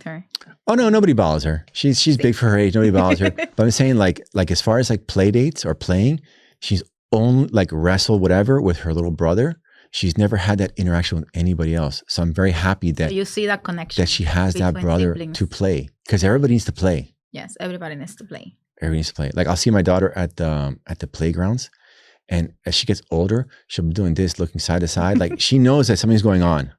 her. Oh no, nobody bothers her. She's big for her age. Nobody bothers her. But I'm saying like as far as like play dates or playing, she's only like wrestle whatever with her little brother. she's never had that interaction with anybody else. So I'm very happy So that you see that connection that she has that between brother siblings. to play, because everybody needs to play. Yes, everybody needs to play. Everybody needs to play. Like I'll see my daughter at the playgrounds, and as she gets older, she'll be doing this, looking side to side. Like she knows that something's going on.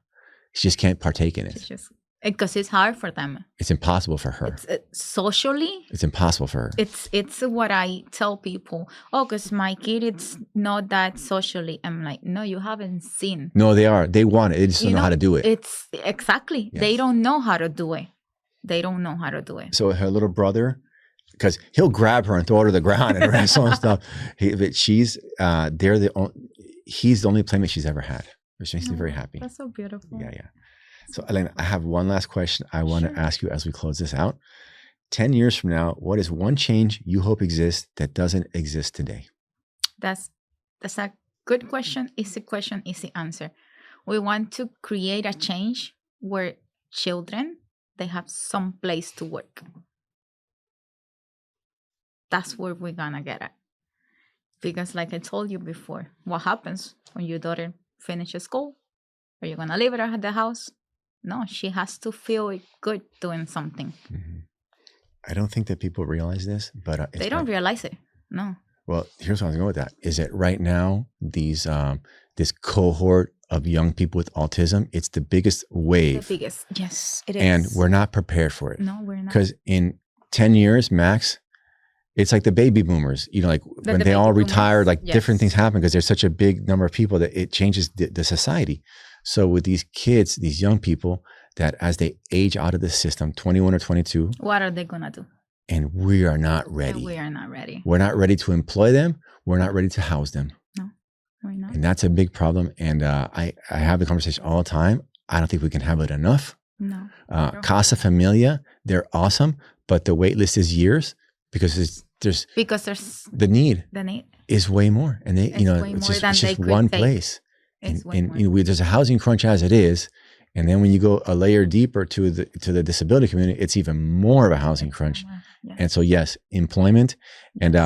She just can't partake in it. It's just because it's hard for them. It's impossible for her. Socially, It's impossible for her. it's what I tell people. Oh, because my kid is not that socially. I'm like, no, you haven't seen. No, they are. They want it. They just don't know how to do it. It's exactly. Yes. They don't know how to do it. They don't know how to do it. So her little brother, because he'll grab her and throw her to the ground and wrestle and stuff. But she's he's the only playmate she's ever had, which makes me very happy. That's so beautiful. Yeah. So Alegna, I have one last question I want to ask you as we close this out. 10 years from now, what is one change you hope exists that doesn't exist today? That's a good question. Easy question, easy answer. We want to create a change where children, they have some place to work. That's where we're gonna get at. Because like I told you before, what happens when your daughter finishes school? Are you gonna leave her at the house? No, she has to feel good doing something. Mm-hmm. I don't think that people realize this, but they don't realize it. No. Well, here's what I was going with that. Is that right now, these this cohort of young people with autism, it's the biggest wave. The biggest, yes, it is. And we're not prepared for it. No, we're not. Because in 10 years max, it's like the baby boomers, like when they all retire, like different things happen because there's such a big number of people that it changes the society. So with these kids, these young people, that as they age out of the system, 21 or 22. What are they going to do? And we are not ready. And we are not ready. We're not ready to employ them. We're not ready to house them. No, we're not. And that's a big problem. And I have the conversation all the time. I don't think we can have it enough. No. Casa Familia, they're awesome. But the wait list is years because there's the need is way more. And it's just one place. And there's a housing crunch as it is. And then when you go a layer deeper to the disability community, it's even more of a housing crunch. Yes. And so, yes, employment. And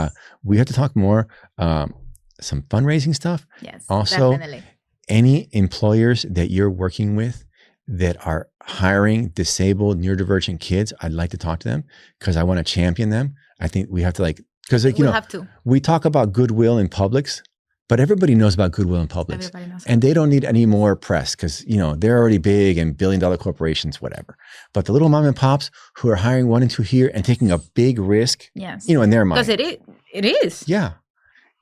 we have to talk more, some fundraising stuff. Yes, also, definitely. Any employers that you're working with that are hiring disabled, neurodivergent kids, I'd like to talk to them because I want to champion them. I think we have to we talk about goodwill in Publix. But everybody knows about goodwill in Publix. And they don't need any more press because, they're already big and billion-dollar corporations, whatever. But the little mom and pops who are hiring 1 and 2 here and taking a big risk, yes, in their mind. Because it is. Yeah.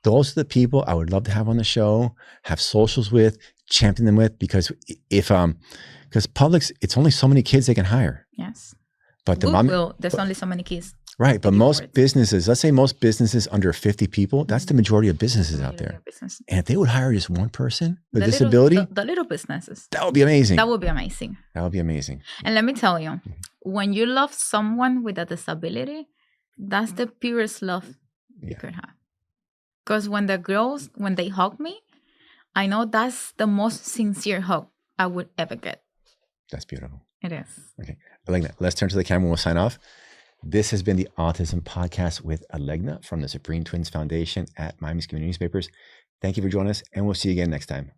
Those are the people I would love to have on the show, have socials with, champion them with, because because Publix, it's only so many kids they can hire. Yes. But there's only so many kids. Right. But most businesses, let's say most businesses under 50 people, that's the majority of businesses out there. And if they would hire just one person with disability, the little businesses, that would be amazing. That would be amazing. That would be amazing. And let me tell you, when you love someone with a disability, that's the purest love you could have. Because when the girls, when they hug me, I know that's the most sincere hug I would ever get. That's beautiful. It is. Okay. Alegna, let's turn to the camera and we'll sign off. This has been the Autism Podcast with Alegna from the Supreme Twins Foundation at Miami's Community Newspapers. Thank you for joining us, and we'll see you again next time.